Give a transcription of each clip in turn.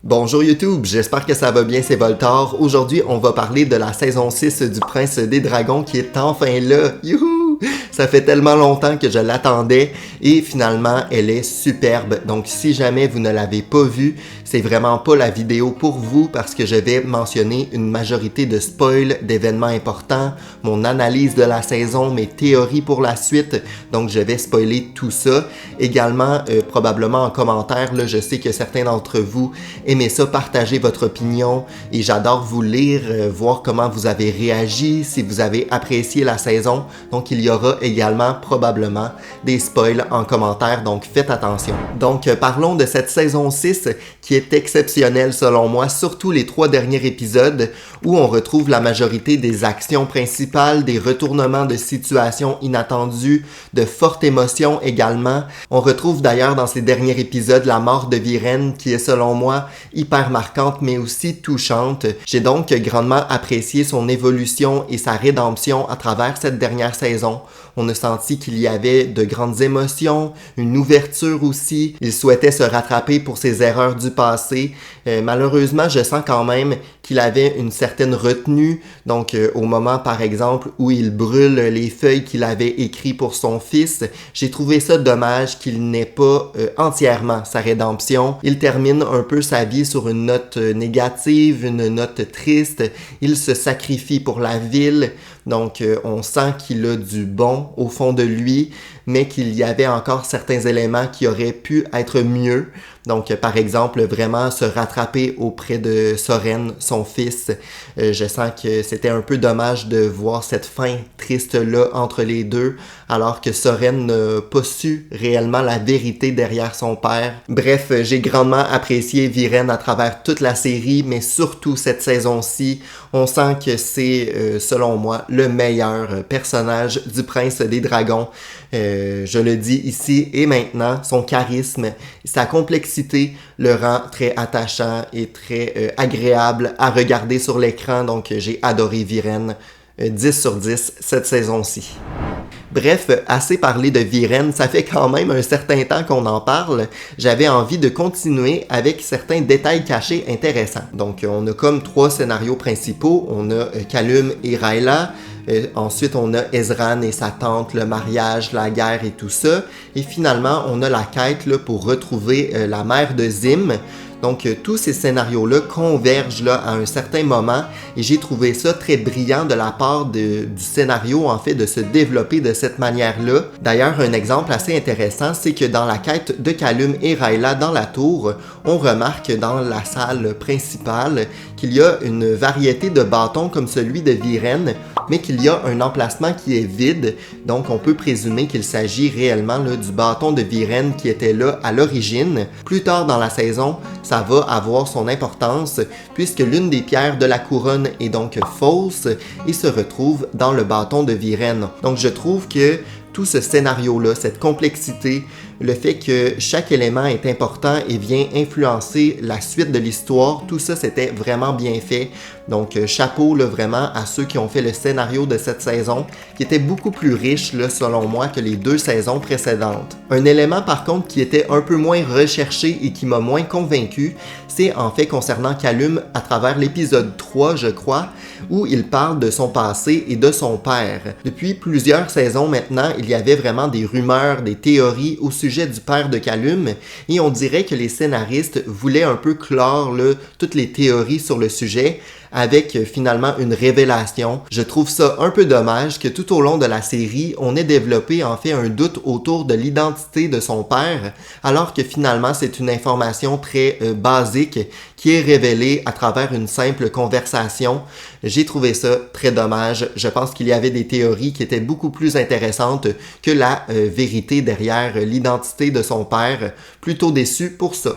Bonjour YouTube, j'espère que ça va bien, c'est Voltar. Aujourd'hui, on va parler de la saison 6 du Prince des Dragons qui est enfin là. Youhou! Ça fait tellement longtemps que je l'attendais et finalement, elle est superbe. Donc, si jamais vous ne l'avez pas vue, c'est vraiment pas la vidéo pour vous parce que je vais mentionner une majorité de spoils, d'événements importants, mon analyse de la saison, mes théories pour la suite. Donc, je vais spoiler tout ça. Également, probablement en commentaire, là, je sais que certains d'entre vous aimez ça, partagez votre opinion et j'adore vous lire, voir comment vous avez réagi, si vous avez apprécié la saison. Donc, il y aura également probablement des spoils en commentaire, donc faites attention. Donc, parlons de cette saison 6 qui est exceptionnelle selon moi, surtout les 3 derniers épisodes où on retrouve la majorité des actions principales, des retournements de situations inattendues, de fortes émotions également. On retrouve d'ailleurs dans ces derniers épisodes la mort de Viren qui est selon moi hyper marquante mais aussi touchante. J'ai donc grandement apprécié son évolution et sa rédemption à travers cette dernière saison. On a senti qu'il y avait de grandes émotions, une ouverture aussi. Il souhaitait se rattraper pour ses erreurs du passé. Malheureusement, je sens quand même qu'il avait une certaine retenue. Donc, au moment, par exemple, où il brûle les feuilles qu'il avait écrites pour son fils, j'ai trouvé ça dommage qu'il n'ait pas entièrement sa rédemption. Il termine un peu sa vie sur une note négative, une note triste. Il se sacrifie pour la ville. Donc, on sent qu'il a du bon au fond de lui, mais qu'il y avait encore certains éléments qui auraient pu être mieux. Donc, par exemple, vraiment se rattraper auprès de Soren, son fils. Je sens que c'était un peu dommage de voir cette fin triste-là entre les deux, alors que Soren n'a pas su réellement la vérité derrière son père. Bref, j'ai grandement apprécié Viren à travers toute la série, mais surtout cette saison-ci. On sent que c'est, selon moi, le meilleur personnage du Prince des Dragons. Je le dis ici et maintenant, son charisme, sa complexité le rend très attachant et très agréable à regarder sur l'écran. Donc j'ai adoré Viren, 10 sur 10 cette saison-ci. Bref, assez parlé de Viren, ça fait quand même un certain temps qu'on en parle. J'avais envie de continuer avec certains détails cachés intéressants. Donc on a comme 3 scénarios principaux. On a Callum et Rayla. Ensuite, on a Ezran et sa tante, le mariage, la guerre et tout ça. Et finalement, on a la quête là, pour retrouver la mère de Zim. Donc, tous ces scénarios-là convergent là, à un certain moment et j'ai trouvé ça très brillant de la part du scénario, en fait, de se développer de cette manière-là. D'ailleurs, un exemple assez intéressant, c'est que dans la quête de Callum et Rayla dans la tour, on remarque dans la salle principale qu'il y a une variété de bâtons comme celui de Viren, mais qu'il y a un emplacement qui est vide, donc on peut présumer qu'il s'agit réellement là, du bâton de Viren qui était là à l'origine. Plus tard dans la saison, ça va avoir son importance puisque l'une des pierres de la couronne est donc fausse et se retrouve dans le bâton de Viren. Donc je trouve que tout ce scénario-là, cette complexité, le fait que chaque élément est important et vient influencer la suite de l'histoire, tout ça c'était vraiment bien fait. Donc chapeau là, vraiment à ceux qui ont fait le scénario de cette saison, qui était beaucoup plus riche là, selon moi que les 2 saisons précédentes. Un élément par contre qui était un peu moins recherché et qui m'a moins convaincu, c'est en fait concernant Callum à travers l'épisode 3, je crois, où il parle de son passé et de son père. Depuis plusieurs saisons maintenant, il y avait vraiment des rumeurs, des théories au sujet du père de Callum et on dirait que les scénaristes voulaient un peu clore là, toutes les théories sur le sujet avec finalement une révélation. Je trouve ça un peu dommage que tout au long de la série, on ait développé en fait un doute autour de l'identité de son père, alors que finalement c'est une information très basique qui est révélée à travers une simple conversation. J'ai trouvé ça très dommage. Je pense qu'il y avait des théories qui étaient beaucoup plus intéressantes que la vérité derrière l'identité de son père. Plutôt déçu pour ça.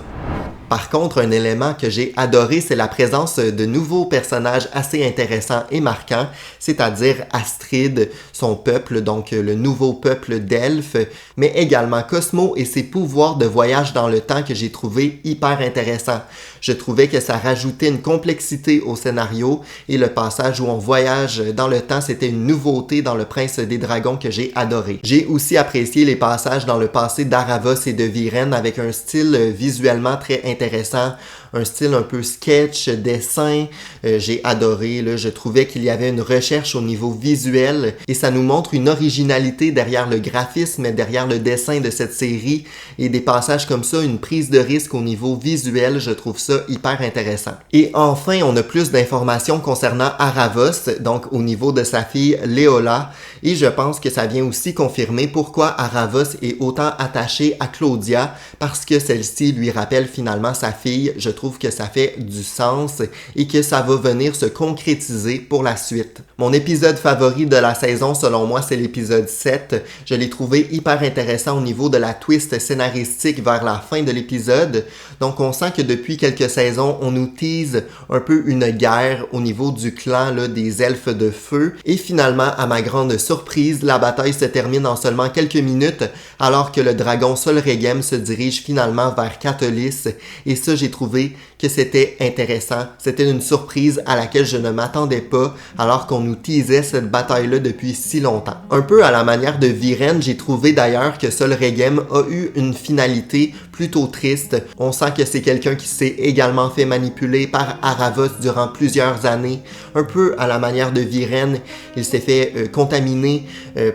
Par contre, un élément que j'ai adoré, c'est la présence de nouveaux personnages assez intéressants et marquants, c'est-à-dire Astrid, son peuple, donc le nouveau peuple d'elfes, mais également Cosmo et ses pouvoirs de voyage dans le temps que j'ai trouvé hyper intéressants. Je trouvais que ça rajoutait une complexité au scénario et le passage où on voyage dans le temps, c'était une nouveauté dans le Prince des Dragons que j'ai adoré. J'ai aussi apprécié les passages dans le passé d'Aravos et de Viren avec un style visuellement très intéressant, un style un peu sketch, dessin. J'ai adoré, là, je trouvais qu'il y avait une recherche au niveau visuel et ça nous montre une originalité derrière le graphisme, derrière le dessin de cette série et des passages comme ça, une prise de risque au niveau visuel, je trouve ça hyper intéressant. Et enfin, on a plus d'informations concernant Aravos, donc au niveau de sa fille Leola, et je pense que ça vient aussi confirmer pourquoi Aravos est autant attaché à Claudia, parce que celle-ci lui rappelle finalement sa fille. Je trouve que ça fait du sens et que ça va venir se concrétiser pour la suite. Mon épisode favori de la saison, selon moi, c'est l'épisode 7. Je l'ai trouvé hyper intéressant au niveau de la twist scénaristique vers la fin de l'épisode. Donc on sent que depuis quelques saisons, on nous tease un peu une guerre au niveau du clan là, des elfes de feu. Et finalement, à ma grande surprise, la bataille se termine en seulement quelques minutes alors que le dragon Solregem se dirige finalement vers Catolis. Et ça, j'ai trouvé que c'était intéressant. C'était une surprise à laquelle je ne m'attendais pas alors qu'on nous teasait cette bataille-là depuis si longtemps. Un peu à la manière de Viren, j'ai trouvé d'ailleurs que Solregem a eu une finalité plutôt triste. On sent que c'est quelqu'un qui s'est également fait manipuler par Aravos durant plusieurs années. Un peu à la manière de Viren, il s'est fait contaminer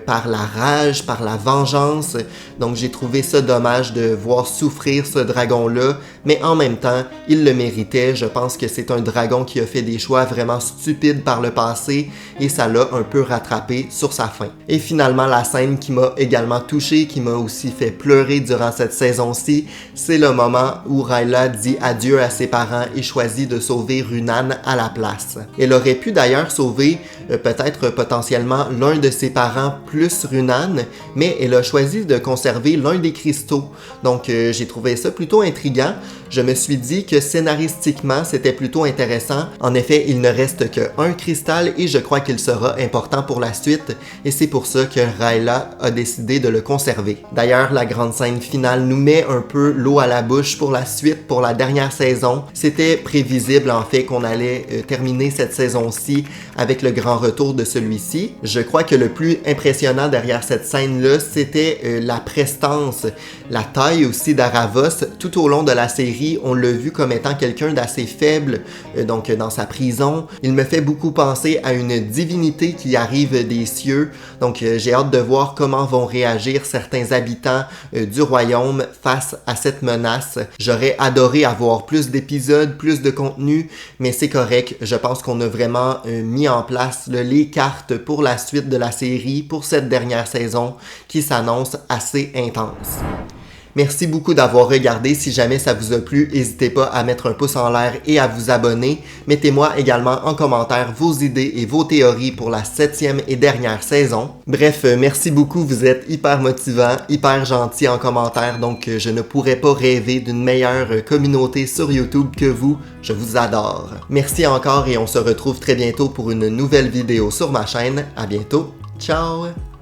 par la rage, par la vengeance. Donc j'ai trouvé ça dommage de voir souffrir ce dragon-là, mais en même temps, il le méritait. Je pense que c'est un dragon qui a fait des choix vraiment stupides par le passé et ça l'a un peu rattrapé sur sa fin. Et finalement, la scène qui m'a également touché, qui m'a aussi fait pleurer durant cette saison-ci, c'est le moment où Rayla dit adieu à ses parents et choisit de sauver Runan à la place. Elle aurait pu d'ailleurs sauver peut-être potentiellement l'un de ses parents plus Runan, mais elle a choisi de conserver l'un des cristaux. Donc j'ai trouvé ça plutôt intriguant. Je me suis dit que scénaristiquement, c'était plutôt intéressant. En effet, il ne reste qu'un cristal et je crois qu'il sera important pour la suite et c'est pour ça que Rayla a décidé de le conserver. D'ailleurs, la grande scène finale nous met un peu l'eau à la bouche pour la suite, pour la dernière saison. C'était prévisible en fait qu'on allait terminer cette saison-ci avec le grand retour de celui-ci. Je crois que le plus impressionnant derrière cette scène-là, c'était la prestance, la taille aussi d'Aravos. Tout au long de la série, on l'a vu comme étant quelqu'un d'assez faible, donc dans sa prison. Il me fait beaucoup penser à une divinité qui arrive des cieux. Donc j'ai hâte de voir comment vont réagir certains habitants du royaume face à cette menace. J'aurais adoré avoir plus d'épisodes, plus de contenu, mais c'est correct. Je pense qu'on a vraiment mis en place les cartes pour la suite de la série, pour cette dernière saison qui s'annonce assez intense. Merci beaucoup d'avoir regardé. Si jamais ça vous a plu, n'hésitez pas à mettre un pouce en l'air et à vous abonner. Mettez-moi également en commentaire vos idées et vos théories pour la 7e et dernière saison. Bref, merci beaucoup. Vous êtes hyper motivant, hyper gentil en commentaire. Donc, je ne pourrais pas rêver d'une meilleure communauté sur YouTube que vous. Je vous adore. Merci encore et on se retrouve très bientôt pour une nouvelle vidéo sur ma chaîne. À bientôt. Ciao!